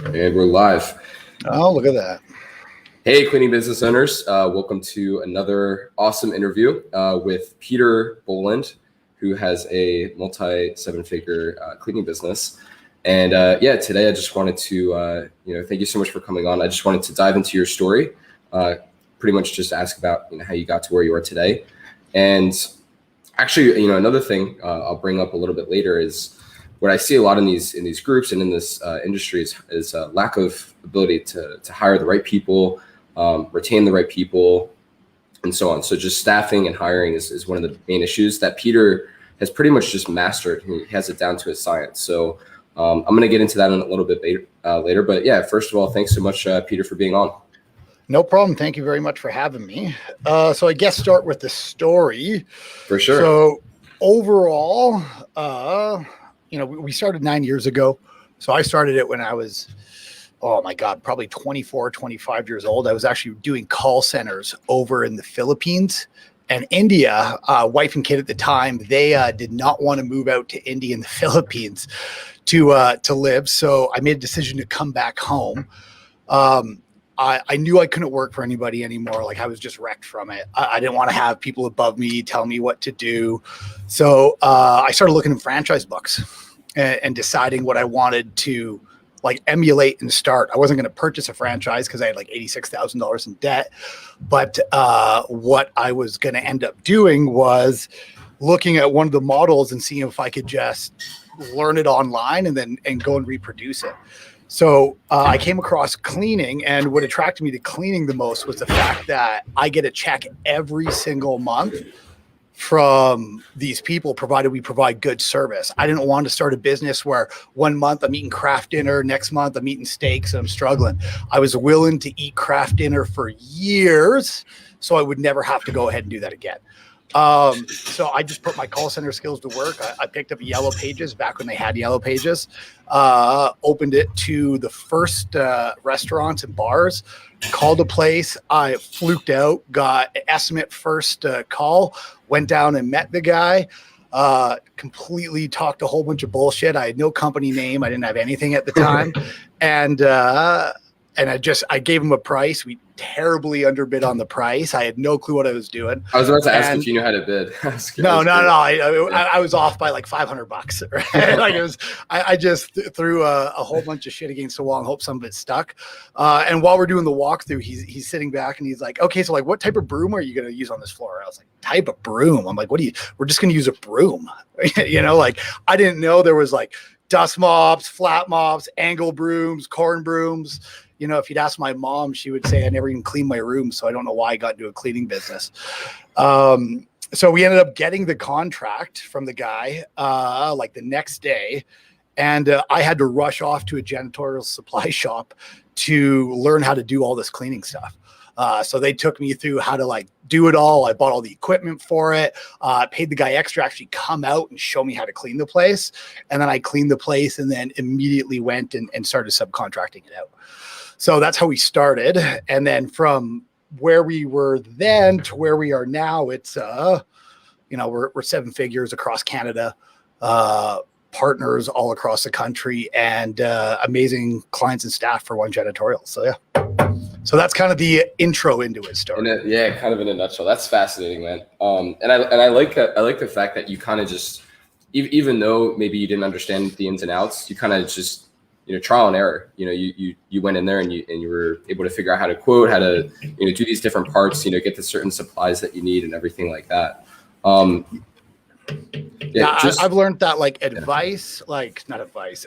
And we're live. Oh, look at that. Hey, cleaning business owners. Welcome to another awesome interview with Peter Boland, who has a multi-seven-figure cleaning business. And today I just wanted to, thank you so much for coming on. I just wanted to dive into your story, pretty much just ask about how you got to where you are today. And actually, another thing I'll bring up a little bit later is what I see a lot in these groups and in this industry is a lack of ability to hire the right people, retain the right people, and so on. So just staffing and hiring is one of the main issues that Peter has pretty much just mastered. He has it down to a science. So I'm going to get into that in a little bit later. But yeah, first of all, thanks so much, Peter, for being on. No problem. Thank you very much for having me. So I guess start with the story. For sure. So overall, we started 9 years ago. So I started it when I was, oh my God, probably 24, 25 years old. I was actually doing call centers over in the Philippines and India. Wife and kid at the time, they did not want to move out to India and the Philippines to live. So I made a decision to come back home. I knew I couldn't work for anybody anymore. Like I was just wrecked from it. I didn't want to have people above me tell me what to do. So I started looking in franchise books and deciding what I wanted to like emulate and start. I wasn't going to purchase a franchise because I had like $86,000 in debt. But what I was going to end up doing was looking at one of the models and seeing if I could just learn it online and go and reproduce it. So I came across cleaning, and what attracted me to cleaning the most was the fact that I get a check every single month from these people, provided we provide good service. I didn't want to start a business where 1 month I'm eating craft dinner, next month I'm eating steaks and I'm struggling. I was willing to eat craft dinner for years so I would never have to go ahead and do that again. So I just put my call center skills to work. I picked up Yellow Pages back when they had Yellow Pages, opened it to the first restaurants and bars, called a place. I fluked out, got an estimate first call, went down and met the guy, completely talked a whole bunch of bullshit. I had no company name. I didn't have anything at the time. And I gave him a price. We terribly underbid on the price. I had no clue what I was doing. I was about to ask if you knew how to bid. No. I was off by like $500. Right? Like it was. I just threw a whole bunch of shit against the wall and hope some of it stuck. And while we're doing the walkthrough, he's sitting back and he's like, "Okay, so like, what type of broom are you going to use on this floor?" I was like, "Type of broom." I'm like, we're just going to use a broom." Like I didn't know there was like dust mops, flat mops, angle brooms, corn brooms. If you'd ask my mom, she would say I never even cleaned my room. So I don't know why I got into a cleaning business. So we ended up getting the contract from the guy like the next day. And I had to rush off to a janitorial supply shop to learn how to do all this cleaning stuff. So they took me through how to like do it all. I bought all the equipment for it, paid the guy extra to actually come out and show me how to clean the place. And then I cleaned the place and then immediately went and started subcontracting it out. So that's how we started. And then from where we were then to where we are now, it's, we're seven figures across Canada, partners all across the country, and amazing clients and staff for One Janitorial. So, yeah. So that's kind of the intro into his story. Kind of in a nutshell. That's fascinating, man. And I like the fact that you kind of just, even though maybe you didn't understand the ins and outs, you kind of just, trial and error. You went in there and you were able to figure out how to quote, how to do these different parts, get the certain supplies that you need and everything like that. I've learned that like advice, not advice.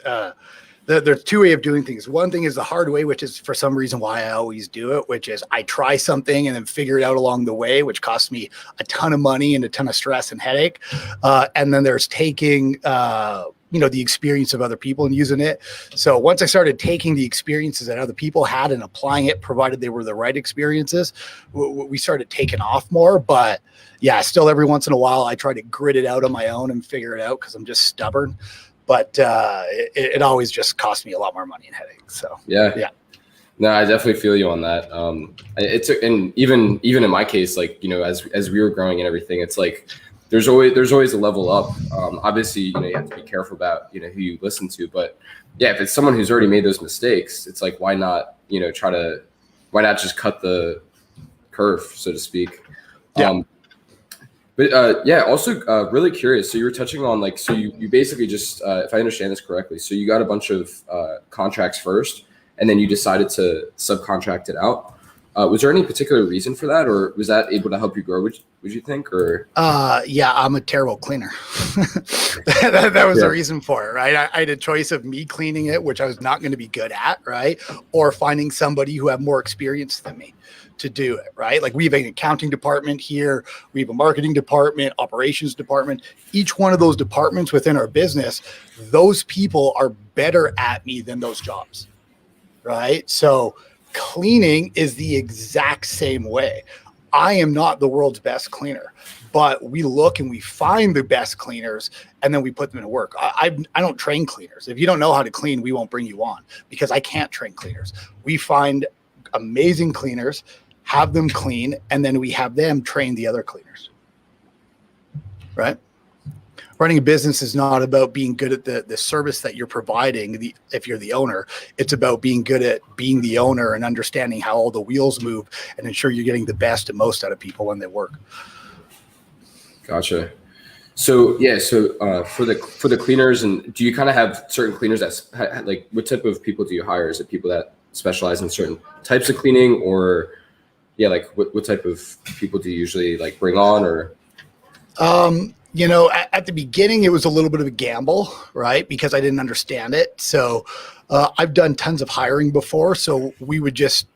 There's two ways of doing things. One thing is the hard way, which is for some reason why I always do it, which is I try something and then figure it out along the way, which costs me a ton of money and a ton of stress and headache. And then there's taking, the experience of other people and using it. So once I started taking the experiences that other people had and applying it, provided they were the right experiences, we started taking off more. But yeah, still every once in a while, I try to grit it out on my own and figure it out because I'm just stubborn. But it always just cost me a lot more money and headaches. So yeah. No, I definitely feel you on that. And even in my case, like, as we were growing and everything, it's like, there's always a level up. Obviously, you have to be careful about who you listen to, but yeah, if it's someone who's already made those mistakes, it's like why not why not just cut the curve, so to speak. Yeah. But yeah, also really curious. So you were touching on so you basically just, if I understand this correctly, so you got a bunch of contracts first, and then you decided to subcontract it out. Was there any particular reason for that, or was that able to help you grow? Would you think, or? Yeah, I'm a terrible cleaner. that was the reason for it, right? I had a choice of me cleaning it, which I was not going to be good at, right? Or finding somebody who had more experience than me to do it, right? Like we have an accounting department here, we have a marketing department, operations department. Each one of those departments within our business, those people are better at me than those jobs, right? So cleaning is the exact same way. I am not the world's best cleaner, but we look and we find the best cleaners and then we put them to work. I don't train cleaners. If you don't know how to clean, we won't bring you on because I can't train cleaners. We find amazing cleaners, have them clean, and then we have them train the other cleaners, right? Running a business is not about being good at the service that you're providing. If you're the owner, it's about being good at being the owner and understanding how all the wheels move and ensure you're getting the best and most out of people when they work. Gotcha. So yeah, for the cleaners, and do you kind of have certain cleaners that like what type of people do you hire? Is it people that specialize in certain types of cleaning, or yeah, like what type of people do you usually like bring on, or? At the beginning, it was a little bit of a gamble, right? Because I didn't understand it. So I've done tons of hiring before. So we would just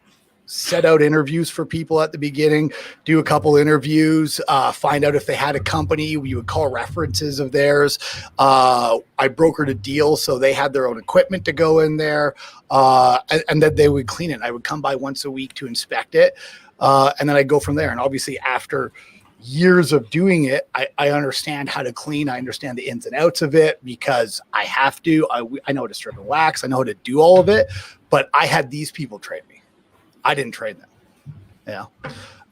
set out interviews for people at the beginning, do a couple interviews, find out if they had a company. We would call references of theirs. I brokered a deal so they had their own equipment to go in there, and then they would clean it. I would come by once a week to inspect it, and then I'd go from there. And obviously after years of doing it, I understand how to clean. I understand the ins and outs of it because I have to. I know how to strip and wax. I know how to do all of it, but I had these people train me. I didn't train them.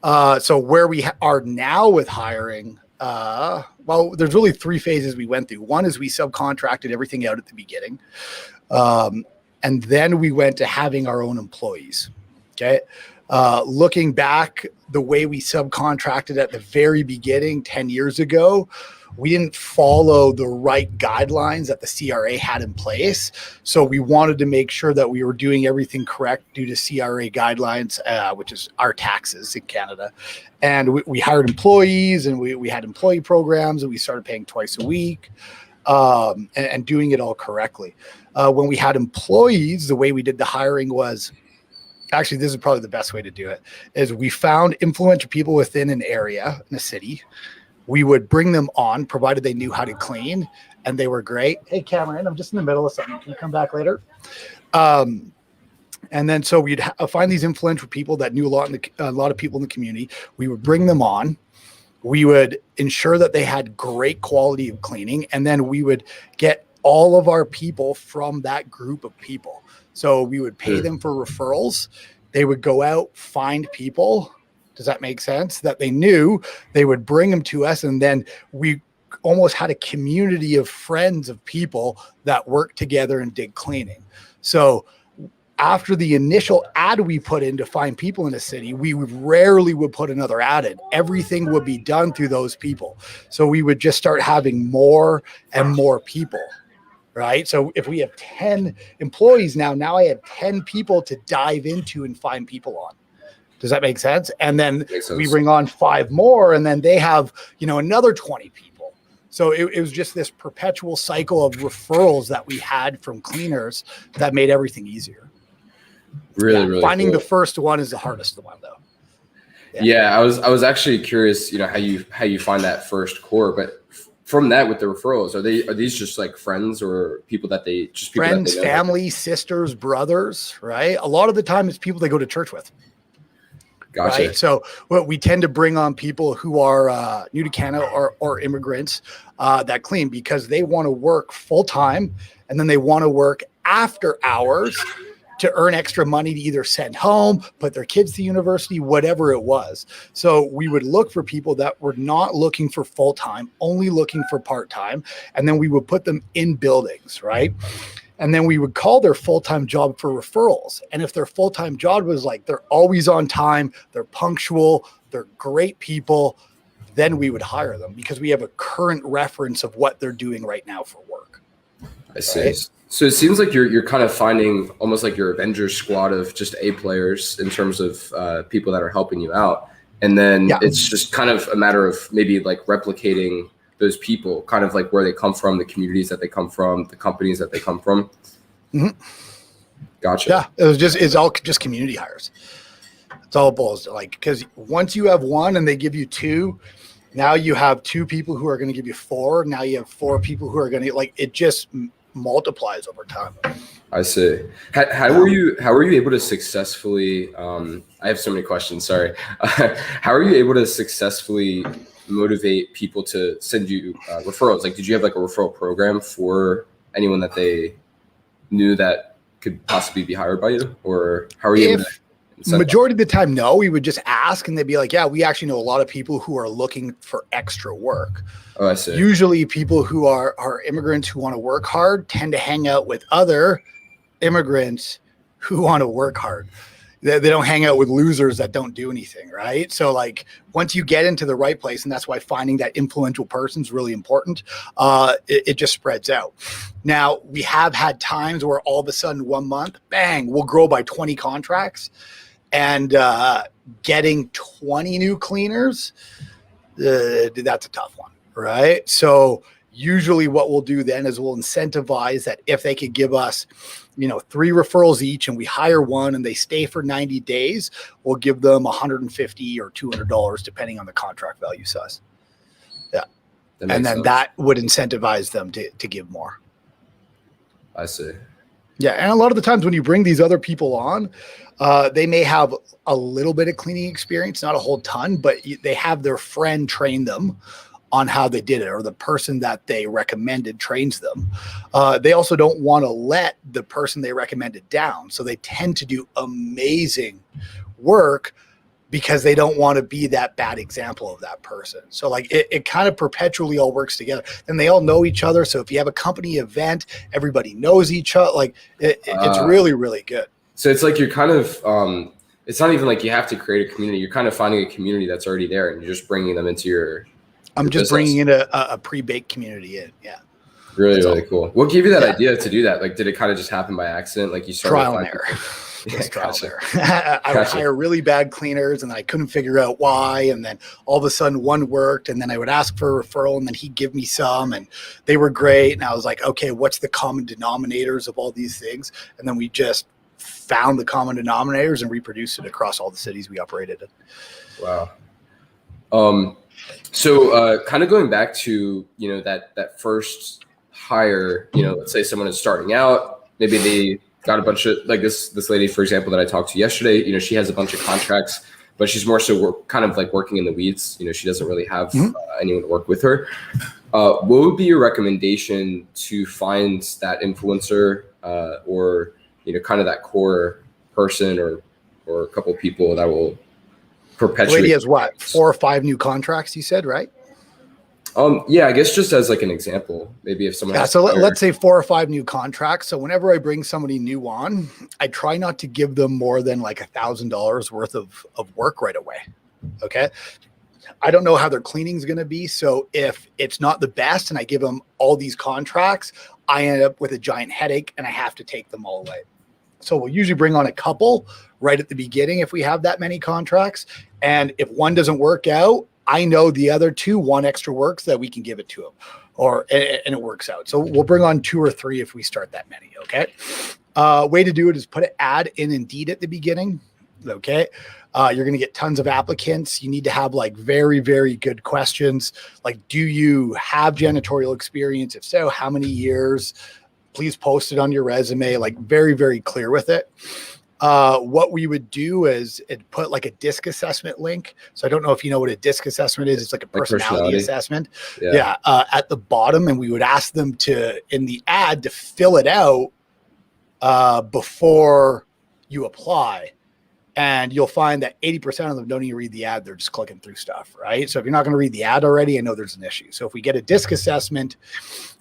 Yeah. So where we are now with hiring, well, there's really three phases we went through. One is we subcontracted everything out at the beginning. And then we went to having our own employees. Okay. Looking back, the way we subcontracted at the very beginning 10 years ago, we didn't follow the right guidelines that the CRA had in place. So we wanted to make sure that we were doing everything correct due to CRA guidelines, which is our taxes in Canada. And we hired employees, and we had employee programs, and we started paying twice a week, and doing it all correctly. When we had employees, the way we did the hiring was, actually, this is probably the best way to do it, is we found influential people within an area, in a city. We would bring them on, provided they knew how to clean, and they were great. Hey, Cameron, I'm just in the middle of something. Can you come back later? And then so we'd find these influential people that knew a lot of people in the community. We would bring them on. We would ensure that they had great quality of cleaning, and then we would get all of our people from that group of people. So we would pay them for referrals. They would go out, find people. Does that make sense? That they knew. They would bring them to us. And then we almost had a community of friends of people that worked together and did cleaning. So after the initial ad we put in to find people in a city, we rarely would put another ad in. Everything would be done through those people. So we would just start having more and more people. Right. So if we have 10 employees now I had 10 people to dive into and find people on. Does that make sense? And then we bring on 5 more, and then they have, another 20 people. So it was just this perpetual cycle of referrals that we had from cleaners that made everything easier. Really finding cool. The first one is the hardest one, though. Yeah, I was actually curious, how you find that first core, but from that, with the referrals, are these just like friends or people that they just people friends, that they know? Family, sisters, brothers, right? A lot of the time it's people they go to church with. Gotcha. Right. So we tend to bring on people who are new to Canada or immigrants that clean because they want to work full time, and then they want to work after hours to earn extra money to either send home, put their kids to university, whatever it was. So we would look for people that were not looking for full-time, only looking for part-time. And then we would put them in buildings, right? And then we would call their full-time job for referrals. And if their full-time job was like, they're always on time, they're punctual, they're great people, then we would hire them because we have a current reference of what they're doing right now for work. I see. Right? So it seems like you're kind of finding almost like your Avengers squad of just A players in terms of people that are helping you out. And then it's just kind of a matter of maybe like replicating those people, kind of like where they come from, the communities that they come from, the companies that they come from. Mm-hmm. Gotcha. Yeah, it's all just community hires. It's all balls like, because once you have one and they give you two, now you have two people who are going to give you four. Now you have four people who are going to, like, it just multiplies over time. I see. How were you able to successfully, I have so many questions, sorry. How are you able to successfully motivate people to send you referrals? Like, did you have like a referral program for anyone that they knew that could possibly be hired by you? Or how are you able to? Majority of the time, no. We would just ask and they'd be like, yeah, we actually know a lot of people who are looking for extra work. Oh, I see. Usually people who are immigrants who want to work hard tend to hang out with other immigrants who want to work hard. They don't hang out with losers that don't do anything, right? So like once you get into the right place, and that's why finding that influential person is really important, it just spreads out. Now, we have had times where all of a sudden 1 month, bang, we'll grow by 20 contracts. And getting 20 new cleaners, that's a tough one, right? So usually what we'll do then is we'll incentivize that if they could give us, 3 referrals each and we hire one and they stay for 90 days, we'll give them $150 or $200 depending on the contract value size. Yeah. And then sense. That would incentivize them to give more. I see. Yeah. And a lot of the times when you bring these other people on, they may have a little bit of cleaning experience, not a whole ton, but they have their friend train them on how they did it, or the person that they recommended trains them. They also don't want to let the person they recommended down. So they tend to do amazing work because they don't want to be that bad example of that person. So like it kind of perpetually all works together. And they all know each other. So if you have a company event, everybody knows each other. Like it's really, really good. So it's like you're kind of, it's not even like you have to create a community. You're kind of finding a community that's already there and you're just bringing them into your I'm just bringing in a pre-baked community in. Yeah. Really cool. What gave you that idea to do that? Like, did it kind of just happen by accident? Like you started trial and error. Trial and error. I would hire really bad cleaners and then I couldn't figure out why. And then all of a sudden one worked and then I would ask for a referral and then he'd give me some and they were great. And I was like, okay, what's the common denominators of all these things? And then we just found the common denominators and reproduced it across all the cities we operated in. Wow. So kind of going back to, that first hire, let's say someone is starting out, maybe they got a bunch of, like this lady, for example, that I talked to yesterday, she has a bunch of contracts, but she's more so kind of like working in the weeds. She doesn't really have anyone to work with her. What would be your recommendation to find that influencer or, kind of that core person or a couple of people that will perpetuate? Lady has what, 4 or 5 new contracts, you said, right? Yeah, I guess just as like an example, maybe if someone. Yeah, so let's say 4 or 5 new contracts. So whenever I bring somebody new on, I try not to give them more than like $1,000 worth of work right away. Okay. I don't know how their cleaning is going to be. So if it's not the best and I give them all these contracts, I end up with a giant headache and I have to take them all away. So we'll usually bring on a couple right at the beginning if we have that many contracts. And if one doesn't work out, I know the other 2 want extra work so that we can give it to them and it works out. So we'll bring on 2 or 3 if we start that many. Okay. Way to do it is put an ad in Indeed at the beginning. Okay. You're going to get tons of applicants. You need to have like very, very good questions. Like, do you have janitorial experience? If so, how many years? Please post it on your resume, like very, very clear with it. What we would do is put like a DISC assessment link. So I don't know if you know what a DISC assessment is. It's like a personality assessment. Yeah. At the bottom. And we would ask them in the ad to fill it out before you apply, and you'll find that 80% of them don't even read the ad. They're just clicking through stuff, right? So if you're not going to read the ad already, I know there's an issue. So if we get a disc assessment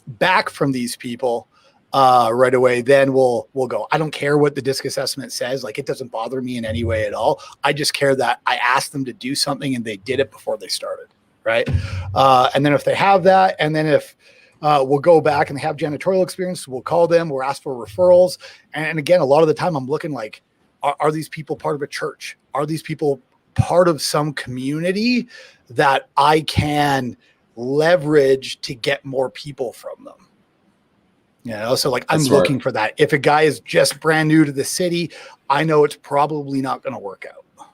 back from these people right away, then we'll go. I don't care what the disc assessment says. Like, it doesn't bother me in any way at all. I just care that I asked them to do something and they did it before they started, right? And then if they have that, and then if we'll go back and they have janitorial experience, we'll call them, we'll ask for referrals. And again, a lot of the time I'm looking like, are these people part of a church? Are these people part of some community that I can leverage to get more people from them? You know, so like, I'm looking for that. If a guy is just brand new to the city, I know it's probably not going to work out.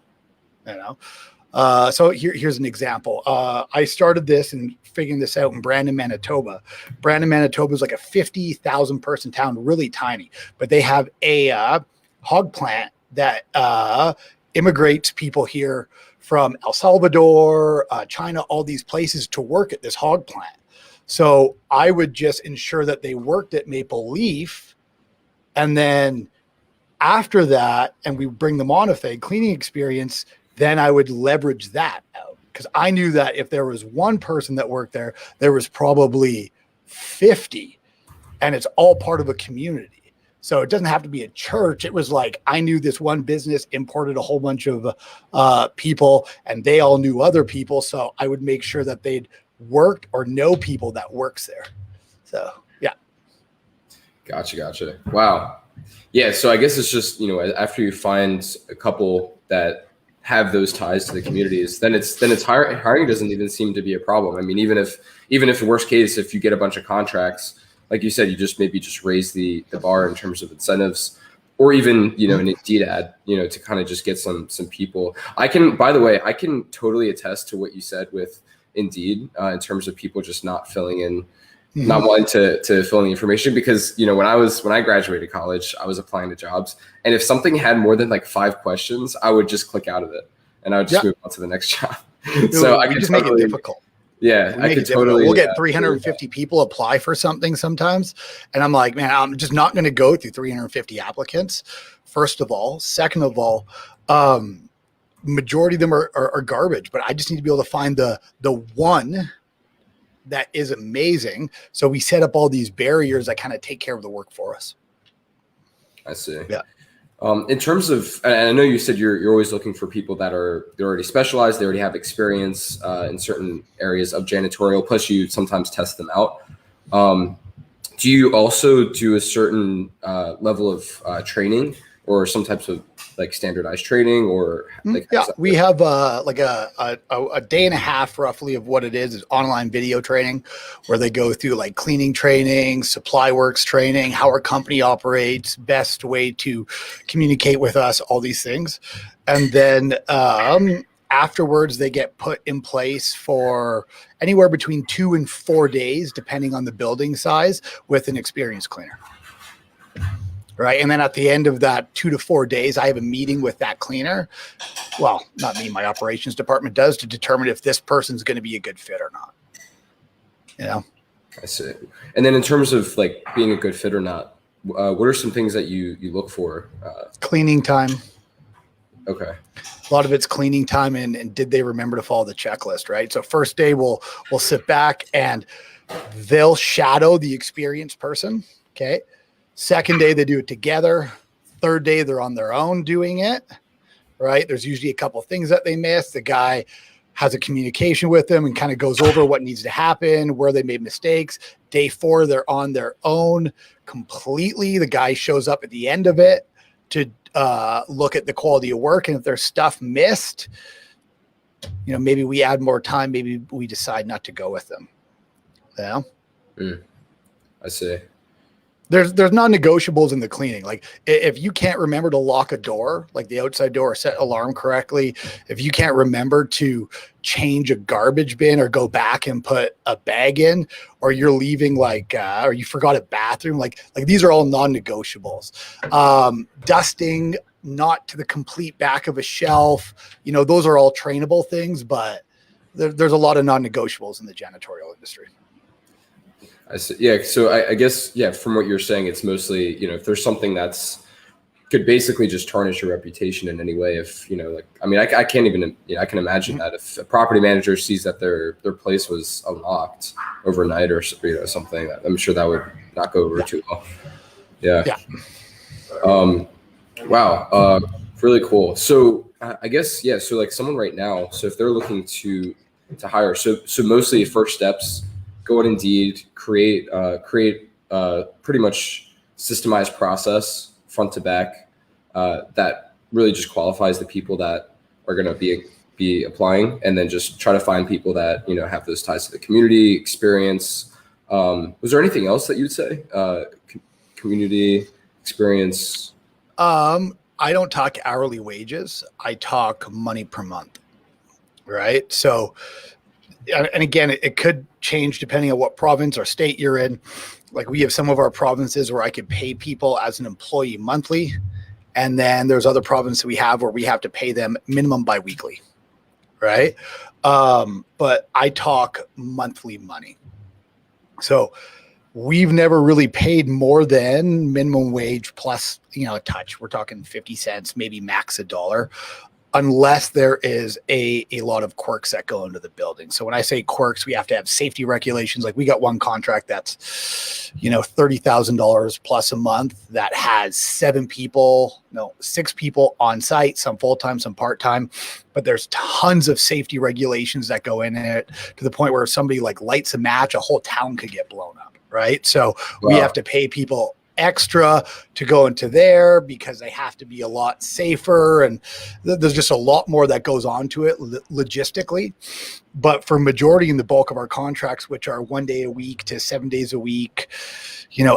You know, so here's an example. I started this and figuring this out in Brandon, Manitoba. Brandon, Manitoba is like a 50,000 person town, really tiny, but they have a hog plant that immigrates people here from El Salvador, China, all these places to work at this hog plant. So I would just ensure that they worked at Maple Leaf, and then after that, and we bring them on if they had cleaning experience, then I would leverage that out, because I knew that if there was one person that worked there, there was probably 50, and it's all part of a community. So it doesn't have to be a church. It was like, I knew this one business imported a whole bunch of people, and they all knew other people. So I would make sure that they'd worked or know people that works there. So, yeah. Gotcha. Wow. Yeah. So I guess it's just, after you find a couple that have those ties to the communities, then it's hiring doesn't even seem to be a problem. I mean, even if worst case, if you get a bunch of contracts, like you said, you just maybe raise the bar in terms of incentives, or even, an Indeed ad, to kind of just get some people. By the way, I can totally attest to what you said with Indeed in terms of people just not filling in, not wanting to fill in the information, because, when I graduated college, I was applying to jobs, and if something had more than like 5 questions, I would just click out of it and I would just move on to the next job. So I could just make it difficult. Yeah, I could totally. We'll get 350 people apply for something sometimes, and I'm like, man, I'm just not going to go through 350 applicants. First of all, second of all, majority of them are garbage. But I just need to be able to find the one that is amazing. So we set up all these barriers that kind of take care of the work for us. I see. Yeah. In terms of, and I know you said you're always looking for people they're already specialized, they already have experience in certain areas of janitorial, plus you sometimes test them out. Do you also do a certain level of training, or some types of like standardized training, or like? Yeah, we have like a day and a half roughly of what it is online video training, where they go through like cleaning training, supply works training, how our company operates, best way to communicate with us, all these things. And then afterwards they get put in place for anywhere between 2 and 4 days, depending on the building size, with an experienced cleaner. Right. And then at the end of that 2 to 4 days, I have a meeting with that cleaner. Well, not me, my operations department does, to determine if this person's going to be a good fit or not. I see. And then in terms of like being a good fit or not, what are some things that you look for? Cleaning time. Okay. A lot of it's cleaning time, and did they remember to follow the checklist, right? So first day we'll sit back and they'll shadow the experienced person. Okay. Second day, they do it together. Third day, they're on their own doing it, right? There's usually a couple of things that they miss. The guy has a communication with them and kind of goes over what needs to happen, where they made mistakes. Day 4, they're on their own completely. The guy shows up at the end of it to look at the quality of work. And if there's stuff missed, maybe we add more time. Maybe we decide not to go with them. Yeah. I see. There's non-negotiables in the cleaning. Like if you can't remember to lock a door, like the outside door, or set alarm correctly, if you can't remember to change a garbage bin or go back and put a bag in, or you're leaving or you forgot a bathroom, like these are all non-negotiables. Dusting not to the complete back of a shelf, those are all trainable things, but there's a lot of non-negotiables in the janitorial industry. I see. Yeah. So I guess, from what you're saying, it's mostly, if there's something that's could basically just tarnish your reputation in any way. If, like, I mean, I can't even, I can imagine that if a property manager sees that their place was unlocked overnight or, something, I'm sure that would not go over too well. Yeah. Wow. Really cool. So I guess, yeah. So like someone right now, so if they're looking to hire, so mostly first steps, go on Indeed, create pretty much systemized process front to back that really just qualifies the people that are going to be applying, and then just try to find people that have those ties to the community experience. Was there anything else that you'd say? Community experience. I don't talk hourly wages. I talk money per month, right? So, and again, it could change depending on what province or state you're in. Like we have some of our provinces where I could pay people as an employee monthly. And then there's other provinces we have where we have to pay them minimum biweekly, right? But I talk monthly money. So we've never really paid more than minimum wage plus, a touch. We're talking 50 cents, maybe max $1. Unless there is a lot of quirks that go into the building. So when I say quirks, we have to have safety regulations. Like we got one contract that's, $30,000 plus a month that has 6 people on site, some full-time, some part-time, but there's tons of safety regulations that go in it to the point where if somebody like lights a match, a whole town could get blown up. Right. So we have to pay people extra to go into there because they have to be a lot safer, and there's just a lot more that goes on to it logistically. But for majority and the bulk of our contracts, which are 1 day a week to 7 days a week,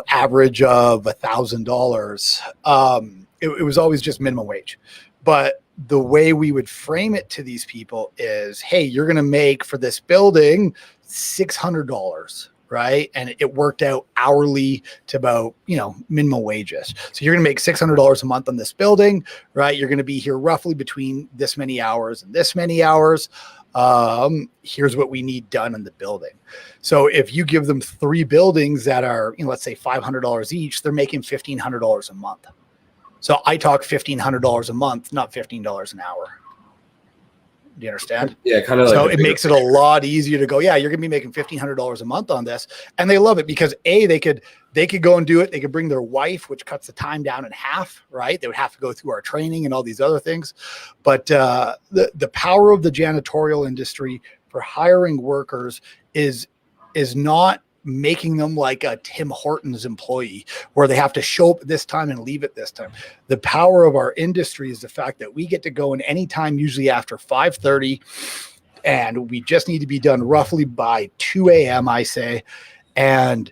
average of $1,000, it was always just minimum wage. But the way we would frame it to these people is, hey, you're going to make for this building $600. Right. And it worked out hourly to about, minimum wages. So you're going to make $600 a month on this building, right? You're going to be here roughly between this many hours and this many hours. Here's what we need done in the building. So if you give them 3 buildings that are, let's say $500 each, they're making $1,500 a month. So I talk $1,500 a month, not $15 an hour. Do you understand? Yeah, kind of like. So it makes it a lot easier to go, yeah, you're going to be making $1,500 a month on this. And they love it because they could go and do it. They could bring their wife, which cuts the time down in half, right? They would have to go through our training and all these other things. But the power of the janitorial industry for hiring workers is not making them like a Tim Hortons employee where they have to show up at this time and leave at this time. The power of our industry is the fact that we get to go in anytime, usually after 5:30, and we just need to be done roughly by 2 a.m., I say, and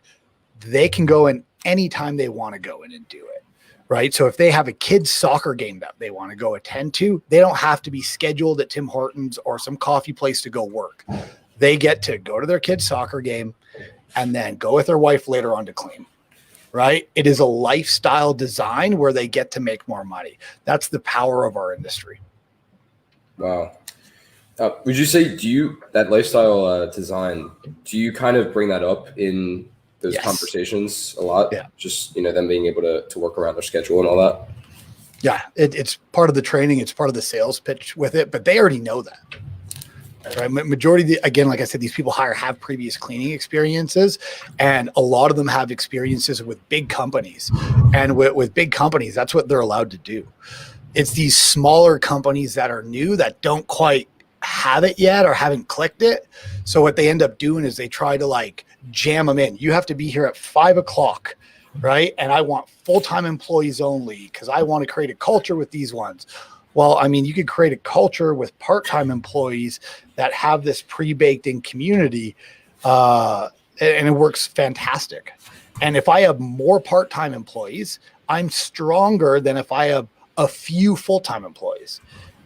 they can go in anytime they want to go in and do it. Right. So if they have a kid's soccer game that they want to go attend to, they don't have to be scheduled at Tim Hortons or some coffee place to go work. They get to go to their kid's soccer game and then go with their wife later on to clean, right? It is a lifestyle design where they get to make more money. That's the power of our industry. Wow. Would you say, that lifestyle design, do you kind of bring that up in those conversations a lot? Yeah. Just, them being able to work around their schedule and all that? Yeah. It's part of the training. It's part of the sales pitch with it, but they already know that. Right. Majority, again, like I said, these people have previous cleaning experiences, and a lot of them have experiences with big companies. And with big companies, that's what they're allowed to do. It's these smaller companies that are new that don't quite have it yet or haven't clicked it. So what they end up doing is they try to jam them in. You have to be here at 5 o'clock. Right. And I want full-time employees only because I want to create a culture with these ones. Well, I mean, you could create a culture with part-time employees that have this pre-baked in community, and it works fantastic. And if I have more part-time employees, I'm stronger than if I have a few full-time employees.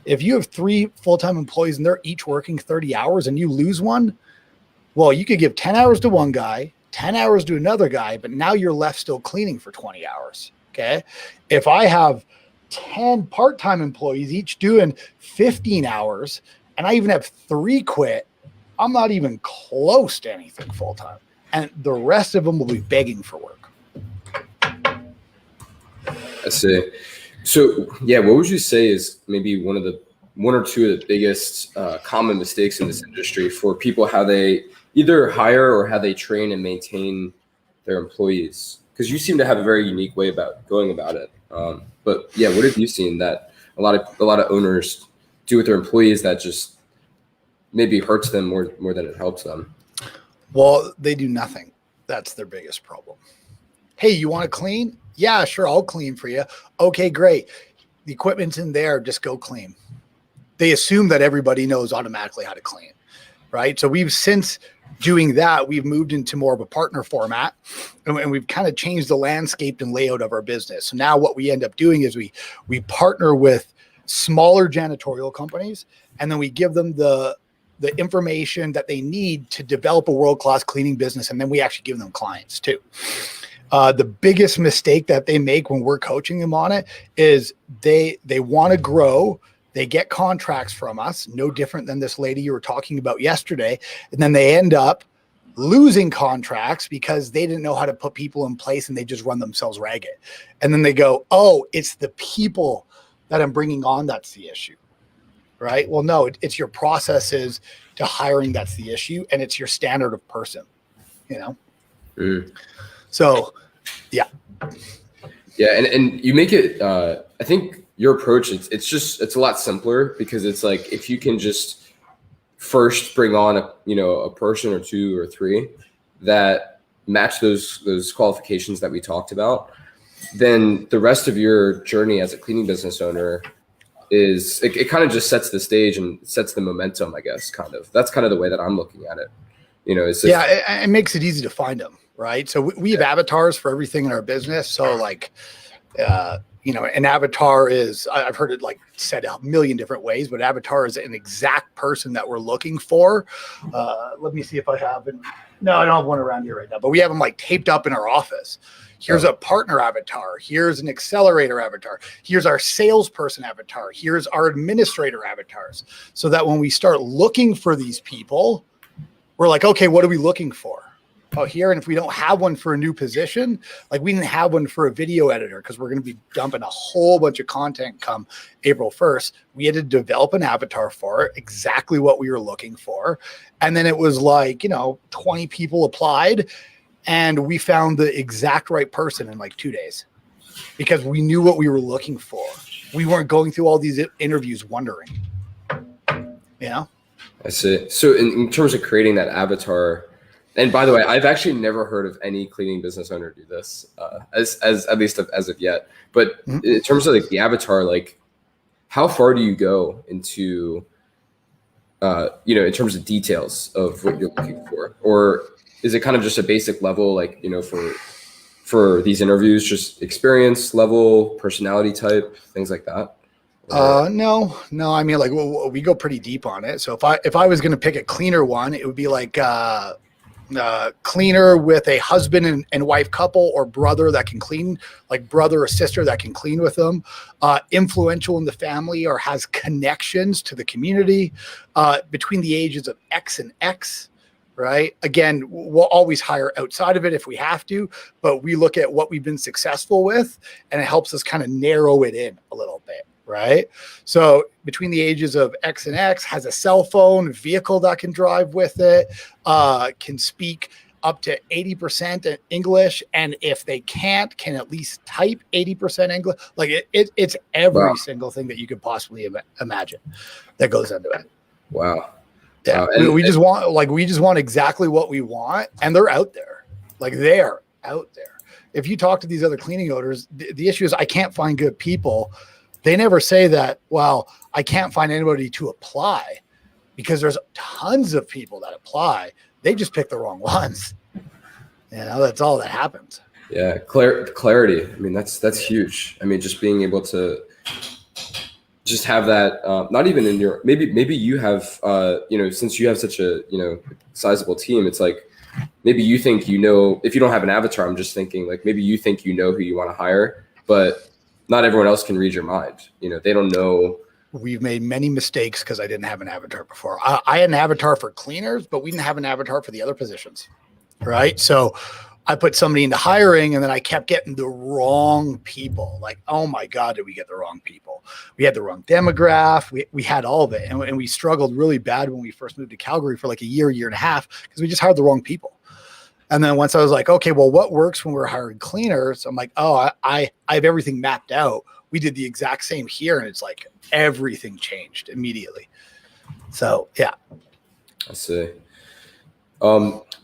If you have 3 full-time employees and they're each working 30 hours and you lose one, well, you could give 10 hours to one guy, 10 hours to another guy, but now you're left still cleaning for 20 hours. Okay. If I have 10 part-time employees each doing 15 hours and I even have 3 quit, I'm not even close to anything full-time, and the rest of them will be begging for work. I see. So yeah, what would you say is maybe one or two of the biggest common mistakes in this industry for people, how they either hire or how they train and maintain their employees? Because you seem to have a very unique way about going about it. But yeah, what have you seen that a lot of owners do with their employees that just maybe hurts them more than it helps them? Well, they do nothing. That's their biggest problem. Hey, you want to clean? Yeah, sure. I'll clean for you. Okay, great. The equipment's in there. Just go clean. They assume that everybody knows automatically how to clean, right? So we've since doing that, we've moved into more of a partner format, and we've kind of changed the landscape and layout of our business. So now what we end up doing is we partner with smaller janitorial companies, and then we give them the information that they need to develop a world-class cleaning business. And then we actually give them clients too. The biggest mistake that they make when we're coaching them on it is they want to grow. They get contracts from us, no different than this lady you were talking about yesterday. And then they end up losing contracts because they didn't know how to put people in place and they just run themselves ragged. And then they go, oh, it's the people that I'm bringing on that's the issue, right? Well, no, it's your processes to hiring that's the issue, and it's your standard of person, you know? So, yeah. Yeah, and you make it, I think your approach, it's a lot simpler, because it's like, if you can just first bring on a person or two or three that match those qualifications that we talked about, then the rest of your journey as a cleaning business owner it kind of just sets the stage and sets the momentum, I guess, kind of. That's kind of the way that I'm looking at it. It makes it easy to find them, right? So we have avatars for everything in our business. So like, an avatar is, I've heard it like said a million different ways, but avatar is an exact person that we're looking for. Let me see if I have it. No, I don't have one around here right now, but we have them like taped up in our office. Here's a partner avatar. Here's an accelerator avatar. Here's our salesperson avatar. Here's our administrator avatars. So that when we start looking for these people, we're like, okay, what are we looking for? Oh, here. And if we don't have one for a new position, like we didn't have one for a video editor because we're going to be dumping a whole bunch of content come April 1st. We had to develop an avatar for it, exactly what we were looking for. And then it was like, 20 people applied, and we found the exact right person in like 2 days because we knew what we were looking for. We weren't going through all these interviews wondering, I see. So in terms of creating that avatar, and by the way, I've actually never heard of any cleaning business owner do this, as at least as of yet. But in terms of like the avatar, like how far do you go into, in terms of details of what you're looking for, or is it kind of just a basic level, like for these interviews, just experience level, personality type, things like that? No. I mean, like we go pretty deep on it. So if I was going to pick a cleaner one, it would be like cleaner with a husband and wife couple, or brother that can clean, like brother or sister that can clean with them, influential in the family or has connections to the community, between the ages of X and X. Right. Again, we'll always hire outside of it if we have to, but we look at what we've been successful with, and it helps us kind of narrow it in a little bit. Right. So between the ages of X and X, has a cell phone, vehicle that can drive with it, can speak up to 80% English. And if they can't, can at least type 80% English. Like it's every single thing that you could possibly imagine that goes into it. Wow. Yeah, we just want exactly what we want, and they're out there. Like they're out there. If you talk to these other cleaning owners, the issue is I can't find good people. They never say that, well, I can't find anybody to apply, because there's tons of people that apply. They just pick the wrong ones. That's all that happens. Yeah, clarity. I mean, that's huge. I mean, just being able to just have that, not even in your, maybe you have, since you have such a, sizable team, it's like, maybe you think, if you don't have an avatar, I'm just thinking like, maybe you think, who you want to hire, but not everyone else can read your mind. They don't know. We've made many mistakes because I didn't have an avatar before. I had an avatar for cleaners, but we didn't have an avatar for the other positions. Right. So I put somebody into hiring, and then I kept getting the wrong people. Like, oh my God, did we get the wrong people? We had the wrong demographic. We had all of it. And we struggled really bad when we first moved to Calgary for like a year and a half, because we just hired the wrong people. And then once I was like, okay, well, what works when we're hiring cleaners? I'm like, oh, I have everything mapped out. We did the exact same here. And it's like everything changed immediately. So, yeah. I see.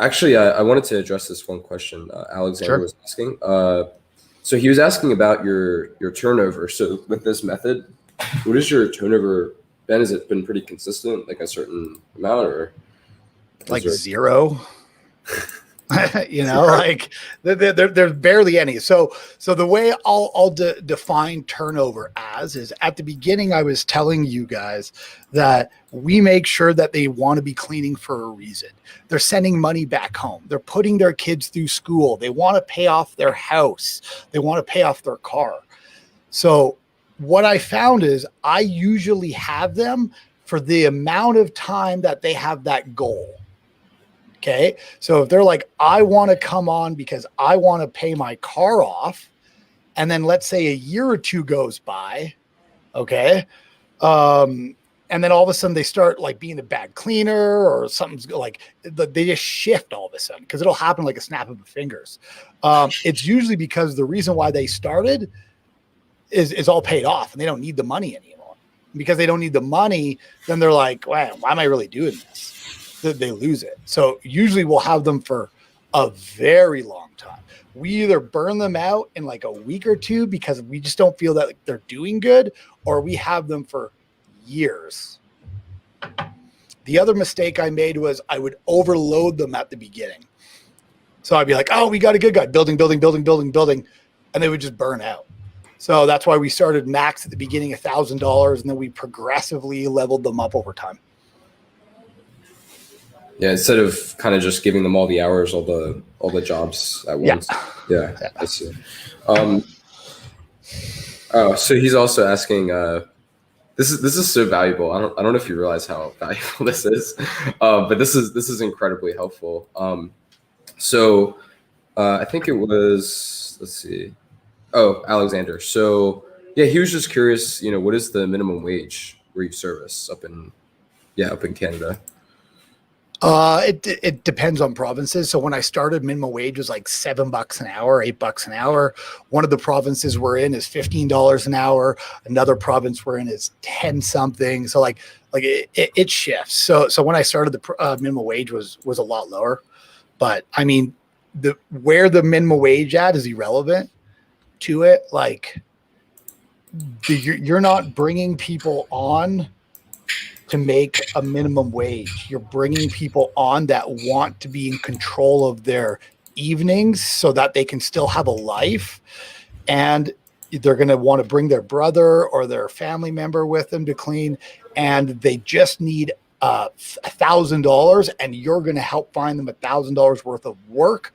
Actually, I wanted to address this one question Alexander was asking. So he was asking about your turnover. So with this method, what is your turnover been? Has it been pretty consistent, like a certain amount, or like zero? Like there's barely any. So the way I'll define turnover as is, at the beginning, I was telling you guys that we make sure that they want to be cleaning for a reason. They're sending money back home. They're putting their kids through school. They want to pay off their house. They want to pay off their car. So what I found is I usually have them for the amount of time that they have that goal. Okay. So if they're like, I want to come on because I want to pay my car off, and then let's say a year or two goes by. Okay. And then all of a sudden they start like being a bad cleaner, or something's like, they just shift all of a sudden, because it'll happen like a snap of the fingers. It's usually because the reason why they started is all paid off, and they don't need the money anymore. Because they don't need the money, then they're like, wow, why am I really doing this? They lose it. So usually we'll have them for a very long time. We either burn them out in like a week or two because we just don't feel that like they're doing good, or we have them for years. The other mistake I made was I would overload them at the beginning. So I'd be like, oh, we got a good guy, building, and they would just burn out. So that's why we started max at the beginning, $1,000, and then we progressively leveled them up over time. Yeah, instead of kind of just giving them all the hours, all the jobs at once. Yeah. I see. So he's also asking. This is so valuable. I don't know if you realize how valuable this is, but this is incredibly helpful. So I think it was. Let's see. Oh, Alexander. So yeah, he was just curious. What is the minimum wage where you service up in Canada? It depends on provinces. So when I started, minimum wage was like $7 an hour, $8 an hour. One of the provinces we're in is $15 an hour. Another province we're in is 10 something. So like it shifts. So when I started, the minimum wage was a lot lower, but I mean, where the minimum wage at is irrelevant to it. Like you're not bringing people on to make a minimum wage. You're bringing people on that want to be in control of their evenings so that they can still have a life. And they're going to want to bring their brother or their family member with them to clean. And they just need $1,000, and you're going to help find them $1,000 worth of work.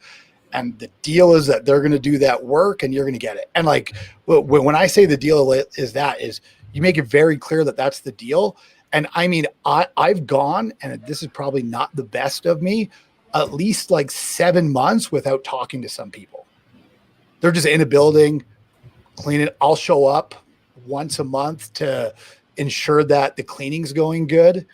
And the deal is that they're going to do that work and you're going to get it. And like, when I say the deal is you make it very clear that that's the deal. And I mean, I've gone, and this is probably not the best of me, at least like 7 months without talking to some people. They're just in a building, cleaning. I'll show up once a month to ensure that the cleaning's going good.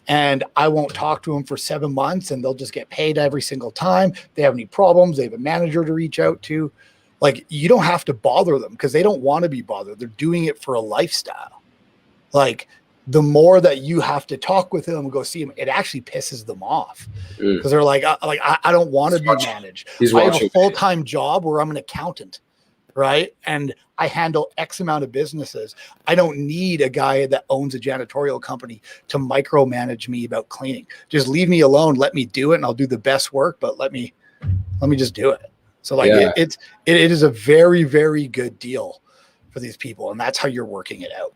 And I won't talk to them for 7 months, and they'll just get paid every single time. If they have any problems, they have a manager to reach out to. Like, you don't have to bother them because they don't want to be bothered. They're doing it for a lifestyle. Like, the more that you have to talk with them and go see them, it actually pisses them off because they're like, I don't want to be managed. I have a full-time job where I'm an accountant, right? And I handle X amount of businesses. I don't need a guy that owns a janitorial company to micromanage me about cleaning. Just leave me alone. Let me do it, and I'll do the best work, but let me just do it. So like it is a very, very good deal for these people. And that's how you're working it out.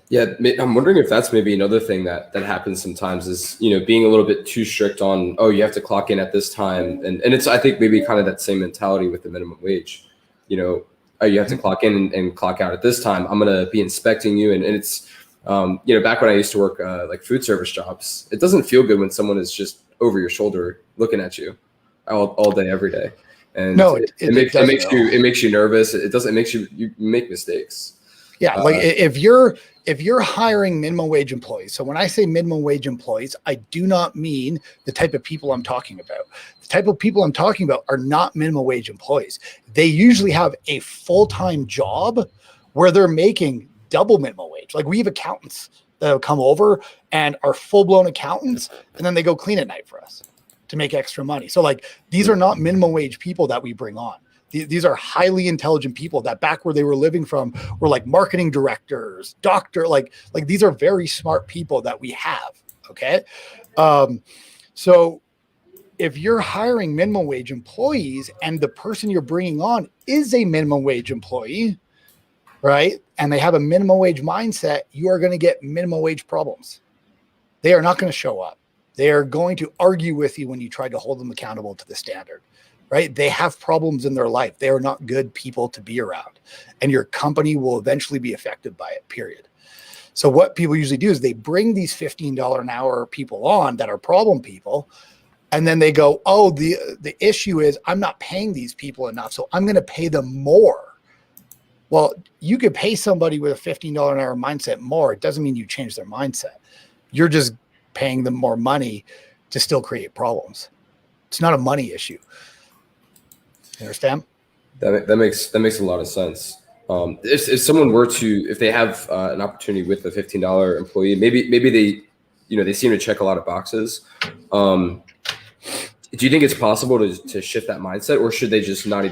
Yeah, I'm wondering if that's maybe another thing that happens sometimes is, being a little bit too strict on, oh, you have to clock in at this time. And it's, I think, maybe kind of that same mentality with the minimum wage. Oh, you have to clock in and clock out at this time. I'm going to be inspecting you. And it's, back when I used to work like food service jobs, it doesn't feel good when someone is just over your shoulder looking at you. all day, every day. And No, it makes you nervous. It makes you make mistakes. Yeah, like if you're hiring minimum wage employees. So when I say minimum wage employees, I do not mean the type of people I'm talking about. The type of people I'm talking about are not minimum wage employees. They usually have a full-time job where they're making double minimum wage. Like we have accountants that have come over and are full-blown accountants, and then they go clean at night for us to make extra money. So like these are not minimum wage people that we bring on. These are highly intelligent people that back where they were living from were like marketing directors, doctor, like these are very smart people that we have. Okay. So if you're hiring minimum wage employees and the person you're bringing on is a minimum wage employee, right, and they have a minimum wage mindset, you are going to get minimum wage problems. They are not going to show up. They are going to argue with you when you try to hold them accountable to the standard, right? They have problems in their life. They are not good people to be around, and your company will eventually be affected by it, period. So what people usually do is they bring these $15 an hour people on that are problem people, and then they go, oh, the issue is I'm not paying these people enough, so I'm going to pay them more. Well, you could pay somebody with a $15 an hour mindset more. It doesn't mean you change their mindset. You're just paying them more money to still create problems. It's not a money issue. You understand? That makes a lot of sense. If someone were to, if they have an opportunity with a $15 employee, maybe they seem to check a lot of boxes. Do you think it's possible to shift that mindset, or should they just not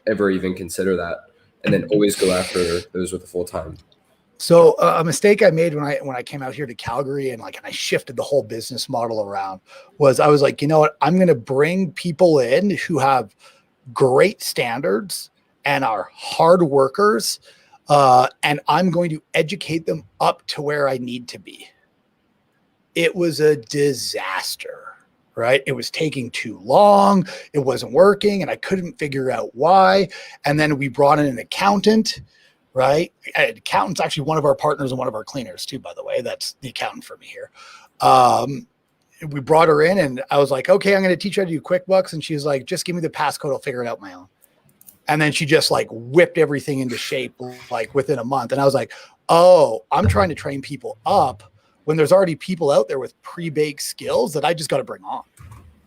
ever consider that and then always go after those with a full time? So a mistake I made when I came out here to Calgary and I shifted the whole business model around was I was like, you know what, I'm going to bring people in who have great standards and are hard workers, and I'm going to educate them up to where I need to be. It was a disaster, right? It was taking too long. It wasn't working, and I couldn't figure out why. And then we brought in an accountant, right? An accountant's actually one of our partners and one of our cleaners too, by the way. That's the accountant for me here. We brought her in and I was like, okay, I'm going to teach you how to do QuickBooks. And she's like, just give me the passcode. I'll figure it out my own. And then she just whipped everything into shape within a month. And I was like, oh, I'm trying to train people up when there's already people out there with pre-baked skills that I just got to bring on.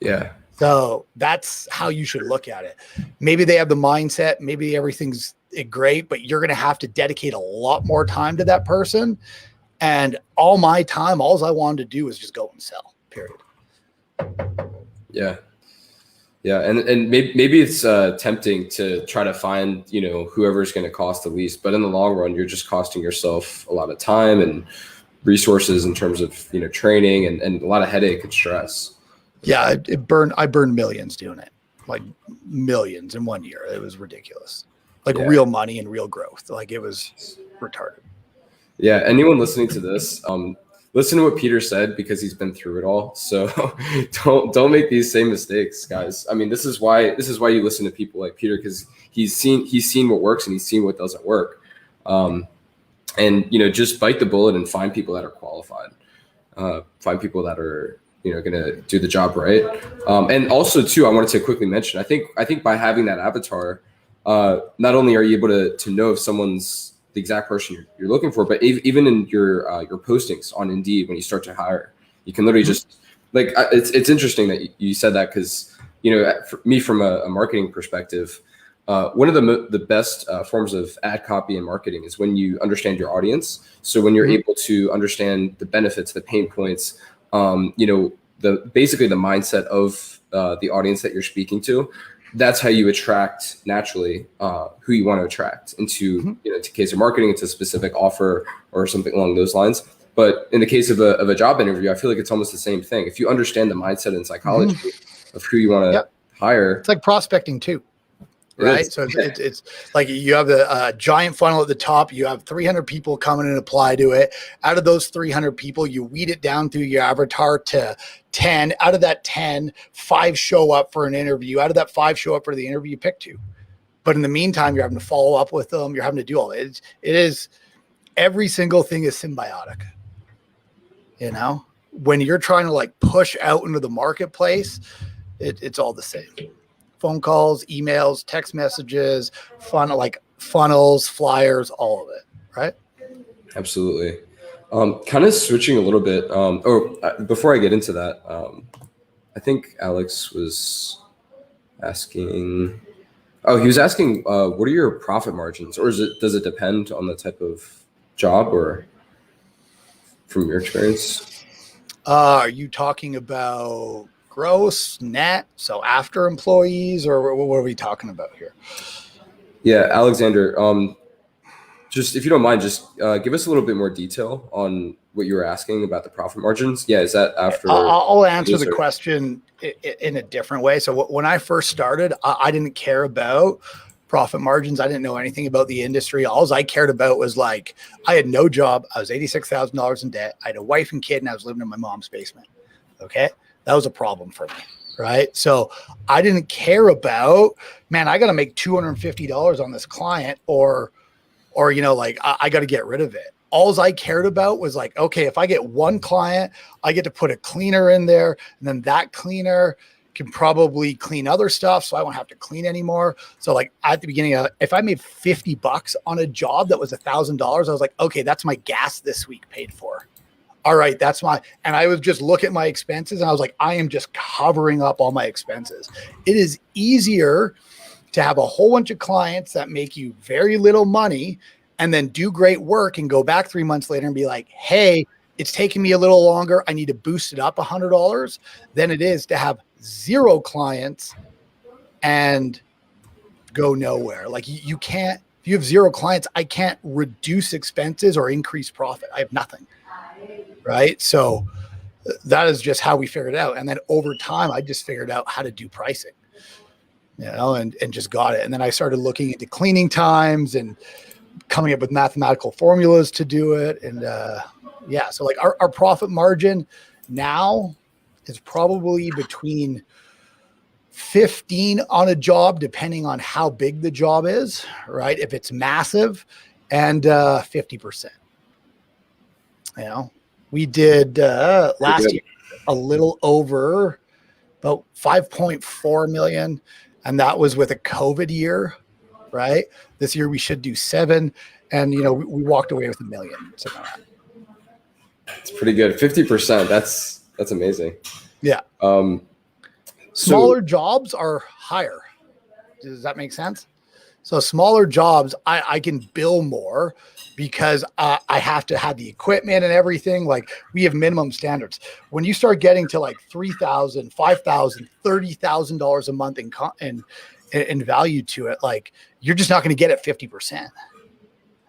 Yeah. So that's how you should look at it. Maybe they have the mindset, maybe everything's great, but you're going to have to dedicate a lot more time to that person. And all my time, all I wanted to do was just go and sell. Period. Yeah. And maybe it's tempting to try to find, whoever's going to cost the least, but in the long run, you're just costing yourself a lot of time and resources in terms of, training and a lot of headache and stress. Yeah. I burned millions doing it, like millions in 1 year. It was ridiculous. Real money and real growth. It was retarded. Yeah. Anyone listening to this, listen to what Peter said because he's been through it all. So don't make these same mistakes, guys. I mean, this is why you listen to people like Peter, because he's seen what works and he's seen what doesn't work. And just bite the bullet and find people that are qualified. Find people that are going to do the job right. And also too, I wanted to quickly mention, I think by having that avatar, not only are you able to know if someone's the exact person you're looking for, but even in your postings on Indeed, when you start to hire, you can literally just it's interesting that you said that, because for me, from a marketing perspective, one of the best forms of ad copy and marketing is when you understand your audience. So when you're able to understand the benefits, the pain points, basically the mindset of the audience that you're speaking to, that's how you attract naturally who you want to attract into, into case of marketing, into a specific offer or something along those lines. But in the case of a job interview, I feel like it's almost the same thing. If you understand the mindset and psychology of who you want to hire, it's like prospecting too. Right. So it's like you have the giant funnel at the top. You have 300 people come in and apply to it. Out of those 300 people, you weed it down through your avatar to 10. Out of that 10, 5 show up for an interview. Out of that 5 show up for the interview, you pick 2. But in the meantime, you're having to follow up with them. You're having to do all it. It is, every single thing is symbiotic. When you're trying to push out into the marketplace, It's all the same. Phone calls, emails, text messages, funnels, flyers, all of it, right? Absolutely. Kind of switching a little bit. Before I get into that, I think Alex was asking. Oh, he was asking, what are your profit margins, or does it depend on the type of job, or from your experience? Are you talking about gross, net, so after employees, or what are we talking about here? Yeah, Alexander. Just if you don't mind, just give us a little bit more detail on what you were asking about the profit margins. Yeah, is that after? I'll answer the question in a different way. So when I first started, I didn't care about profit margins. I didn't know anything about the industry. All I cared about was like, I had no job. I was $86,000 in debt. I had a wife and kid, and I was living in my mom's basement. Okay. That was a problem for me. Right. So I didn't care about, man, I got to make $250 on this client or, like I got to get rid of it. All I cared about was like, okay, if I get one client, I get to put a cleaner in there, and then that cleaner can probably clean other stuff, so I won't have to clean anymore. So like at the beginning, if I made $50 on a job that was $1,000, I was like, okay, that's my gas this week paid for. All right, and I would just look at my expenses, and I was like, I am just covering up all my expenses. It is easier to have a whole bunch of clients that make you very little money and then do great work and go back 3 months later and be like, hey, it's taking me a little longer, I need to boost it up $100, than it is to have 0 clients and go nowhere. Like you can't, if you have 0 clients, I can't reduce expenses or increase profit. I have nothing. Right. So that is just how we figured it out. And then over time, I just figured out how to do pricing, and just got it. And then I started looking into cleaning times and coming up with mathematical formulas to do it. And so like our profit margin now is probably between 15 on a job, depending on how big the job is, right? If it's massive, and 50%. We did last year a little over about 5.4 million. And that was with a COVID year, right? This year we should do 7. And, we walked away with $1 million. Something like that. It's pretty good. 50%. That's amazing. Yeah. Smaller jobs are higher. Does that make sense? So smaller jobs, I can bill more because I have to have the equipment and everything. Like we have minimum standards. When you start getting to like $3,000, $5,000, $30,000 a month in value to it, like you're just not going to get it 50%.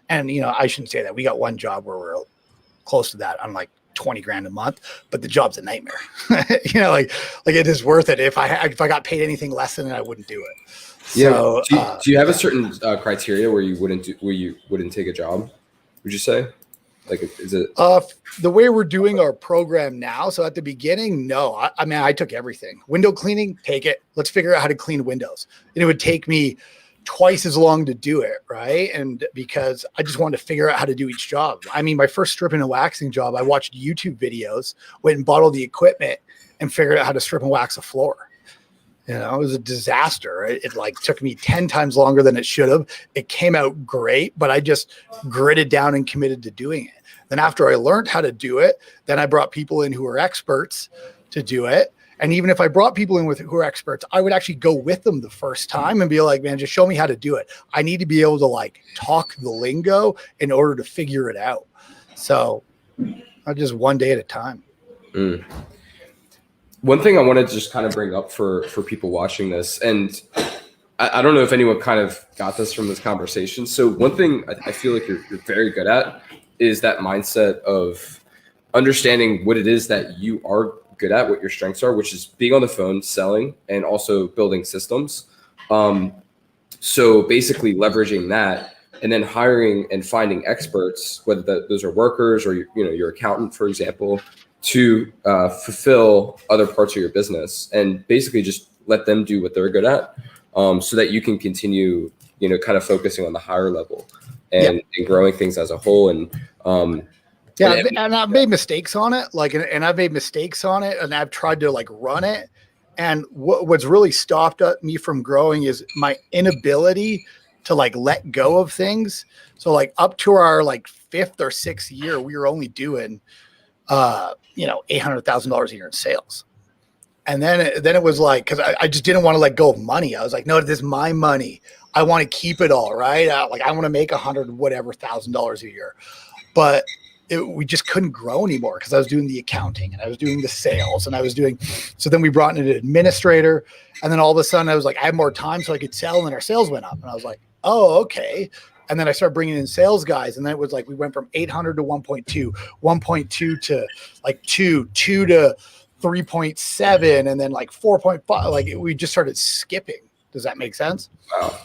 And I shouldn't say that. We got one job where we're close to that. I'm like 20 grand a month, but the job's a nightmare. Like it is worth it. If I got paid anything less than it, I wouldn't do it. Yeah. So, do you have a certain criteria where you wouldn't take a job? Would you say? Like, is it the way we're doing our program now? So at the beginning, no. I mean, I took everything. Window cleaning, take it. Let's figure out how to clean windows. And it would take me twice as long to do it, right? And because I just wanted to figure out how to do each job. I mean, my first stripping and waxing job, I watched YouTube videos, went and bought all the equipment, and figured out how to strip and wax a floor. It was a disaster. It like took me 10 times longer than it should have. It came out great, but I just gritted down and committed to doing it. Then after I learned how to do it, then I brought people in who are experts to do it. And even if I brought people in who are experts, I would actually go with them the first time and be like, man, just show me how to do it. I need to be able to like talk the lingo in order to figure it out. So just one day at a time. Mm. One thing I wanted to just kind of bring up for people watching this, and I don't know if anyone kind of got this from this conversation. So one thing I feel like you're very good at is that mindset of understanding what it is that you are good at, what your strengths are, which is being on the phone, selling, and also building systems. So basically leveraging that and then hiring and finding experts, whether those are workers or your accountant, for example, to fulfill other parts of your business, and basically just let them do what they're good at, so that you can continue, kind of focusing on the higher level and growing things as a whole. And and I've made mistakes on it, and I've made mistakes on it, and I've tried to like run it And what's really stopped me from growing is my inability to like let go of things. So like up to our like 5th or 6th year, we were only doing, $800,000 a year in sales. And then it was like, cause I just didn't want to let go of money. I was like, no, this is my money. I want to keep it all. Right. I want to make $100,000 a year, but we just couldn't grow anymore because I was doing the accounting and I was doing the sales and so then we brought in an administrator, and then all of a sudden I was like, I had more time so I could sell, and our sales went up, and I was like, oh, okay. And then I started bringing in sales guys, and then it was like, we went from 800 to 1.2, 1.2 to like 2 to 3.7, and then like 4.5. Like we just started skipping. Does that make sense? Wow.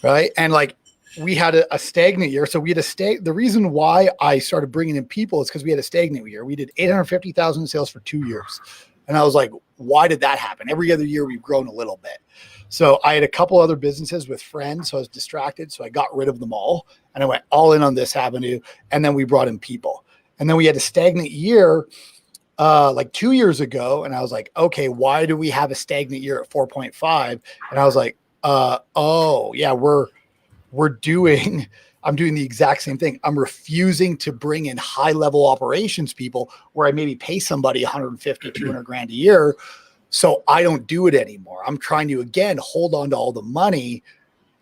Right. And like, we had a stagnant year. So we had the reason why I started bringing in people is because we had a stagnant year. We did 850,000 in sales for 2 years. And I was like, why did that happen? Every other year we've grown a little bit. So I had a couple other businesses with friends. So I was distracted. So I got rid of them all and I went all in on this avenue. And then we brought in people. And then we had a stagnant year like 2 years ago. And I was like, okay, why do we have a stagnant year at 4.5? And I was like, I'm doing the exact same thing. I'm refusing to bring in high level operations people where I maybe pay somebody 150, 200 grand a year. So I don't do it anymore. I'm trying to, again, hold on to all the money.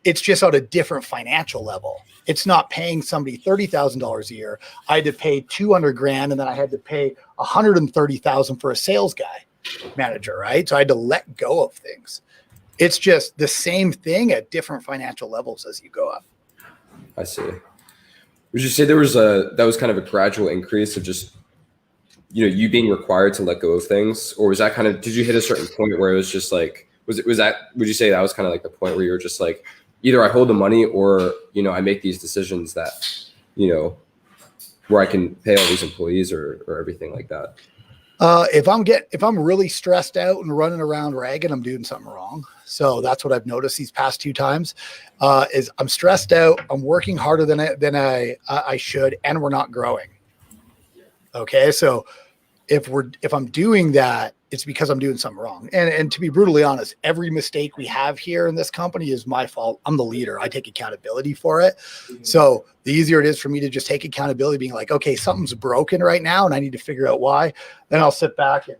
It's just at a different financial level. It's not paying somebody $30,000 a year. I had to pay 200 grand, and then I had to pay 130,000 for a sales guy manager, right? So I had to let go of things. It's just the same thing at different financial levels as you go up. I see. Would you say that was kind of a gradual increase of just, you being required to let go of things, or was that kind of, did you hit a certain point where it was just like, would you say that was kind of like the point where you were just like, either I hold the money or, I make these decisions that, where I can pay all these employees or everything like that? If I'm really stressed out and running around ragged, I'm doing something wrong. So that's what I've noticed these past 2 times, is I'm stressed out. I'm working harder than I should, and we're not growing. Okay. So if I'm doing that, it's because I'm doing something wrong. And to be brutally honest, every mistake we have here in this company is my fault. I'm the leader. I take accountability for it. So the easier it is for me to just take accountability, being like, okay, something's broken right now and I need to figure out why. Then I'll sit back and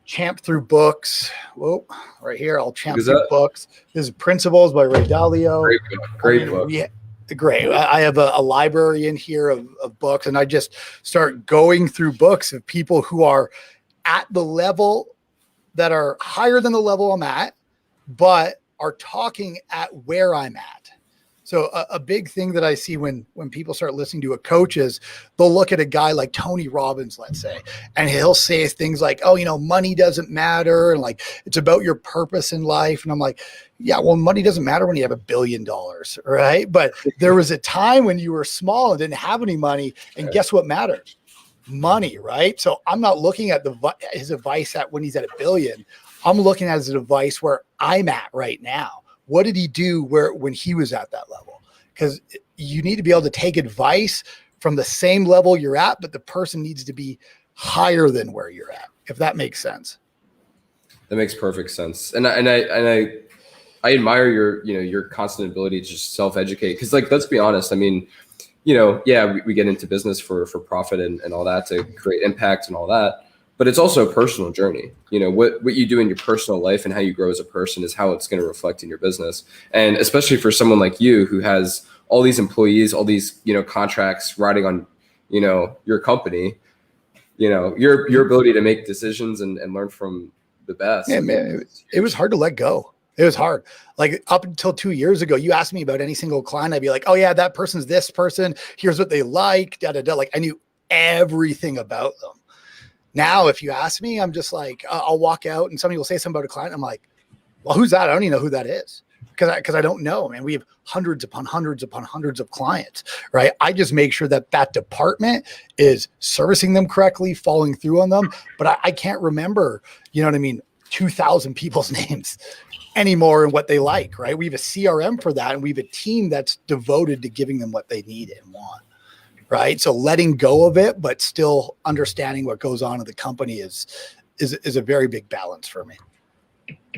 champ through books. Whoa, right here. I'll champ through books. This is Principles by Ray Dalio. Great book. Yeah. Great. I have a library in here of books, and I just start going through books of people who are at the level that are higher than the level I'm at, but are talking at where I'm at. So a big thing that I see when people start listening to a coach is they'll look at a guy like Tony Robbins, let's say, and he'll say things like, oh, money doesn't matter. And like, it's about your purpose in life. And I'm like, yeah, well, money doesn't matter when you have $1 billion, right? But there was a time when you were small and didn't have any money. And guess what mattered? Money, right? So I'm not looking at his advice at when he's at $1 billion. I'm looking at his advice where I'm at right now. What did he do when he was at that level? Because you need to be able to take advice from the same level you're at, but the person needs to be higher than where you're at, if that makes sense. That makes perfect sense. And I admire your constant ability to just self-educate. Because like, let's be honest. I mean, we get into business for profit and all that to create impact and all that. But it's also a personal journey. What you do in your personal life and how you grow as a person is how it's going to reflect in your business. And especially for someone like you who has all these employees, all these, contracts riding on, your company, your ability to make decisions and learn from the best. Yeah, man, it was hard to let go. It was hard. Like up until 2 years ago, you asked me about any single client, I'd be like, oh yeah, that person's this person. Here's what they like, da, da, da. Like I knew everything about them. Now, if you ask me, I'm just like, I'll walk out and somebody will say something about a client. I'm like, well, who's that? I don't even know who that is because I don't know, man. We have hundreds upon hundreds upon hundreds of clients, right? I just make sure that department is servicing them correctly, following through on them. But I can't remember, 2,000 people's names anymore and what they like, right? We have a CRM for that. And we have a team that's devoted to giving them what they need and want. Right. So letting go of it, but still understanding what goes on in the company is a very big balance for me.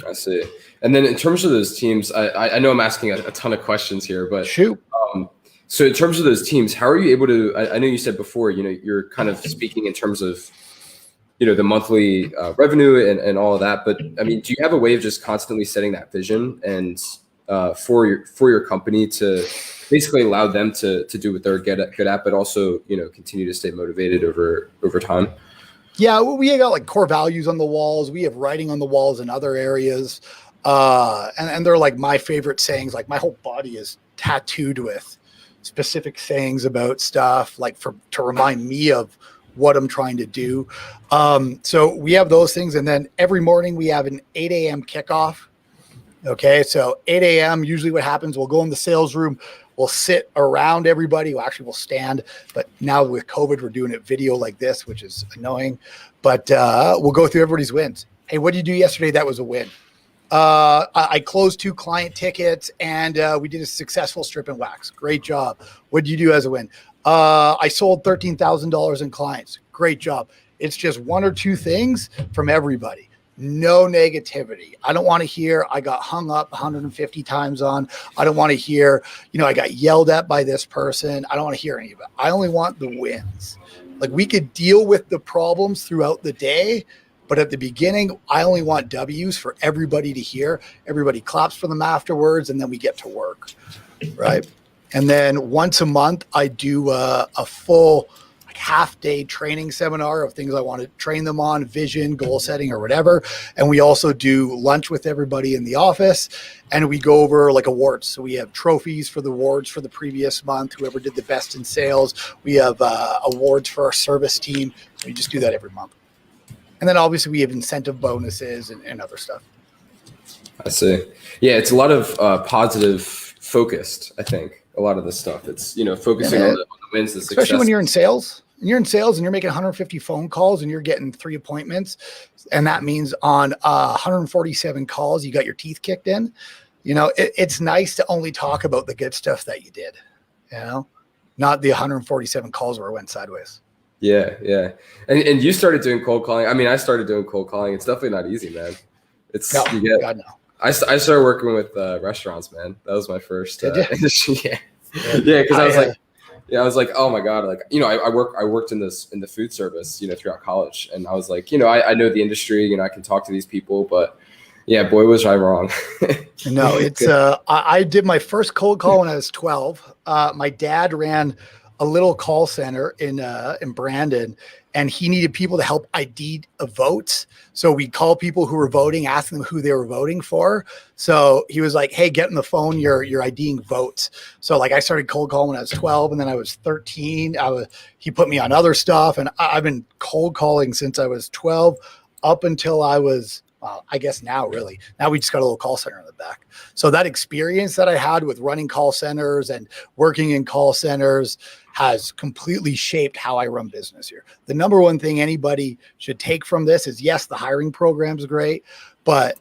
I see. And then in terms of those teams, I know I'm asking a ton of questions here, but Shoot. So in terms of those teams, how are you able to, I know you said before, you're kind of speaking in terms of, the monthly revenue and all of that, but I mean, do you have a way of just constantly setting that vision and for your company to basically allow them to do what they're good at, but also, continue to stay motivated over time? Yeah, we got like core values on the walls. We have writing on the walls in other areas. And they're like my favorite sayings. Like my whole body is tattooed with specific sayings about stuff, like to remind me of what I'm trying to do. So we have those things. And then every morning we have an 8 a.m. kickoff. Okay. So 8 a.m. usually what happens, we'll go in the sales room. We'll sit around everybody. We'll stand, but now with COVID, we're doing it video like this, which is annoying, but we'll go through everybody's wins. Hey, what did you do yesterday? That was a win. I closed 2 client tickets and we did a successful strip and wax. Great job. What did you do as a win? I sold $13,000 in clients. Great job. It's just 1 or 2 things from everybody. No negativity. I don't want to hear I got hung up 150 times on. I don't want to hear, I got yelled at by this person. I don't want to hear any of it. I only want the wins. Like we could deal with the problems throughout the day, but at the beginning, I only want W's for everybody to hear. Everybody claps for them afterwards, and then we get to work, right? And then once a month, I do a full half-day training seminar of things I want to train them on, vision, goal setting, or whatever. And we also do lunch with everybody in the office, and we go over like awards. So we have trophies for the awards for the previous month, whoever did the best in sales. We have awards for our service team. We just do that every month. And then obviously we have incentive bonuses and other stuff. I see. Yeah, it's a lot of positive focused, I think, a lot of this stuff. It's, focusing on the wins, the success. Especially when you're in sales. You're in sales and you're making 150 phone calls and you're getting 3 appointments. And that means on 147 calls, you got your teeth kicked in. It's nice to only talk about the good stuff that you did, not the 147 calls where it went sideways. Yeah. Yeah. And you started doing cold calling. I mean, I started doing cold calling. It's definitely not easy, man. God, no. I started working with restaurants, man. That was my first industry. Yeah. Cause I was like, oh my God. Like, I worked in the food service, throughout college. And I was like, I know the industry, I can talk to these people, but yeah, boy, was I wrong. No, it's, I did my first cold call when I was 12. My dad ran a little call center in Brandon, and he needed people to help ID votes. So we call people who were voting, asking them who they were voting for. So he was like, hey, get on the phone, you're IDing votes. So like I started cold calling when I was 12, and then I was 13. He put me on other stuff, and I've been cold calling since I was 12 up until I was, I guess now we just got a little call center in the back. So that experience that I had with running call centers and working in call centers has completely shaped how I run business here. The number one thing anybody should take from this is, yes, the hiring program is great, but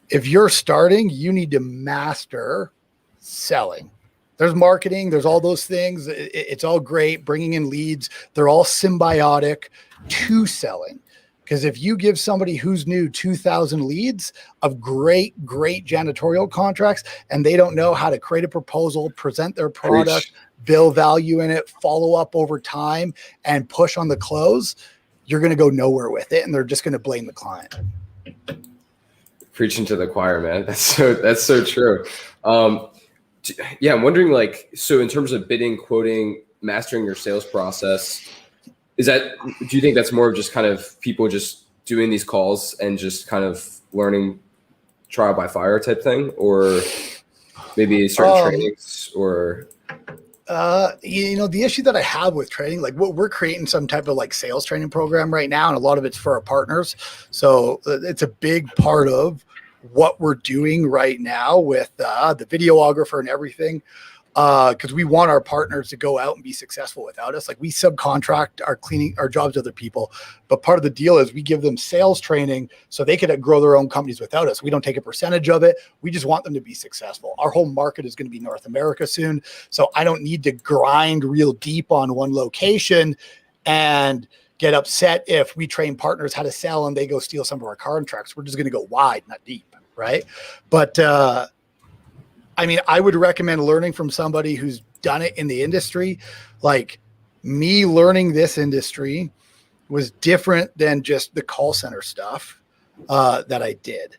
if you're starting, you need to master selling. There's marketing, there's all those things. It's all great, bringing in leads. They're all symbiotic to selling. Because if you give somebody who's new 2,000 leads of great janitorial contracts, and they don't know how to create a proposal, present their product, build value in it, follow up over time, and push on the close, you're going to go nowhere with it. And they're just going to blame the client. Preaching to the choir, man. That's so true. Yeah, I'm wondering, so in terms of bidding, quoting, mastering your sales process, do you think that's more of just kind of people just doing these calls and just kind of learning trial by fire type thing, or maybe certain trainings, or? The issue that I have with training, like we're creating some type of sales training program right now, and a lot of it's for our partners. So it's a big part of what we're doing right now with the videographer and everything. Because we want our partners to go out and be successful without us. Like we subcontract our jobs to other people, but part of the deal is we give them sales training so they could grow their own companies without us. We don't take a percentage of it. We just want them to be successful. Our whole market is going to be North America soon. So I don't need to grind real deep on one location and get upset if we train partners how to sell and they go steal some of our contracts. We're just going to go wide, not deep. right? But I mean, I would recommend learning from somebody who's done it in the industry. Like me learning this industry was different than just the call center stuff that I did.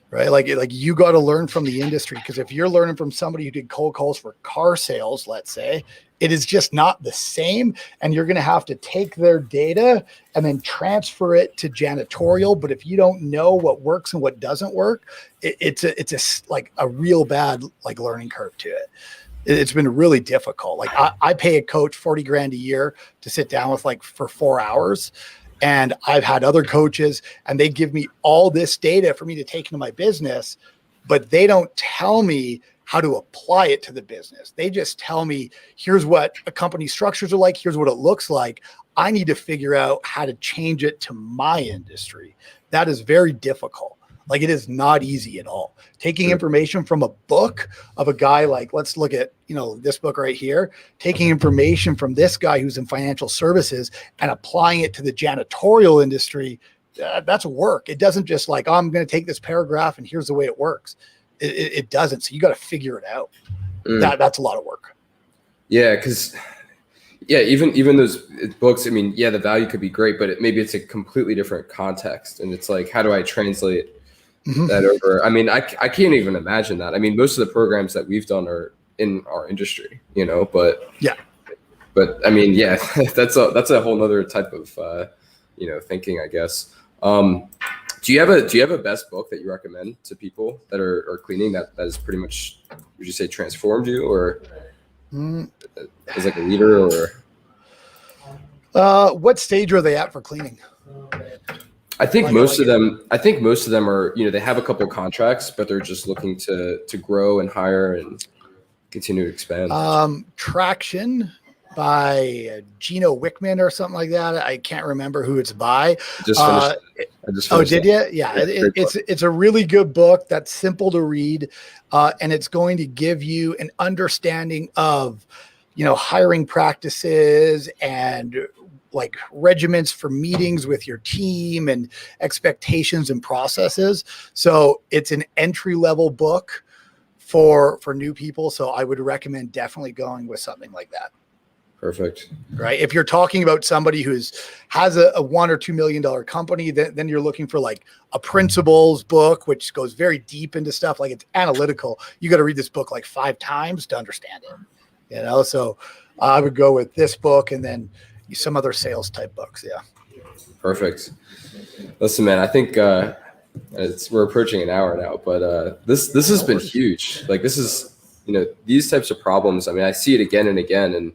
Right. Like you got to learn from the industry, because if you're learning from somebody who did cold calls for car sales, let's say, it is just not the same. And you're going to have to take their data and then transfer it to janitorial. But if you don't know what works and what doesn't work, it's a real bad like learning curve to it. It's been really difficult. Like I pay a coach 40 grand a year to sit down with like for 4 hours. And I've had other coaches and they give me all this data for me to take into my business, but they don't tell me how to apply it to the business. They just tell me, here's what a company structures are like. Here's what it looks like. I need to figure out how to change it to my industry. That is very difficult. Like it is not easy at all. Taking information from a book of a guy, like let's look at, this book right here, taking information from this guy who's in financial services and applying it to the janitorial industry. That's work. It doesn't just like, I'm going to take this paragraph and here's the way it works. It doesn't. So you got to figure it out. That's a lot of work. Yeah. Cause even those books, I mean, the value could be great, but maybe it's a completely different context. And it's like, how do I translate that over? I mean, I can't even imagine that. I mean, most of the programs that we've done are in our industry, but I mean, that's a whole nother type of, thinking, I guess. Do you have a best book that you recommend to people that are cleaning that is pretty much, would you say, transformed you, or as like a leader, or what stage are they at for cleaning? I think most of them are, they have a couple of contracts, but they're just looking to grow and hire and continue to expand. Traction by Gino Wickman or something like that. I can't remember who it's by. I just finished oh, did you? Yeah. It's a really good book that's simple to read. And it's going to give you an understanding of, hiring practices and like regiments for meetings with your team and expectations and processes. So it's an entry-level book for new people. So I would recommend definitely going with something like that. Perfect. Right. If you're talking about somebody has a $1 or $2 million company, then you're looking for like a principles book, which goes very deep into stuff. Like it's analytical. You got to read this book like 5 times to understand it. So I would go with this book and then some other sales type books. Yeah. Perfect. Listen, man, I think we're approaching an hour now, but this has been huge. Like this is, these types of problems. I mean, I see it again and again, and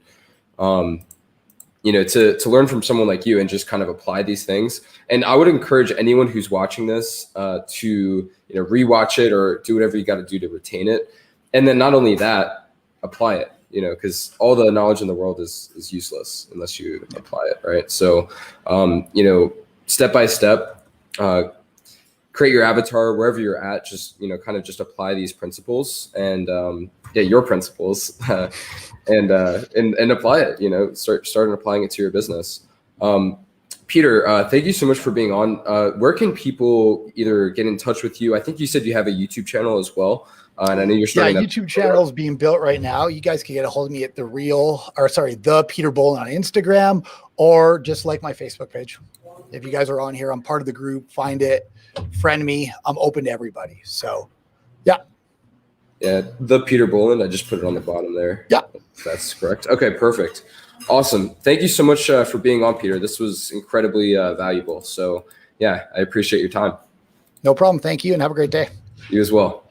to learn from someone like you and just kind of apply these things. And I would encourage anyone who's watching this to rewatch it or do whatever you got to do to retain it. And then not only that, apply it. Because all the knowledge in the world is useless unless you apply it, right? So, step by step, create your avatar wherever you're at. Just kind of just apply these principles and your principles, and apply it. Start applying it to your business. Peter, thank you so much for being on. Where can people either get in touch with you? I think you said you have a YouTube channel as well. And I know you're starting. YouTube channel is being built right now. You guys can get a hold of me at the Peter Boland on Instagram, or just like my Facebook page. If you guys are on here, I'm part of the group. Find it, friend me. I'm open to everybody. So, yeah. Yeah, the Peter Boland. I just put it on the bottom there. Yeah, that's correct. Okay, perfect. Awesome. Thank you so much for being on, Peter. This was incredibly valuable. So, yeah, I appreciate your time. No problem. Thank you, and have a great day. You as well.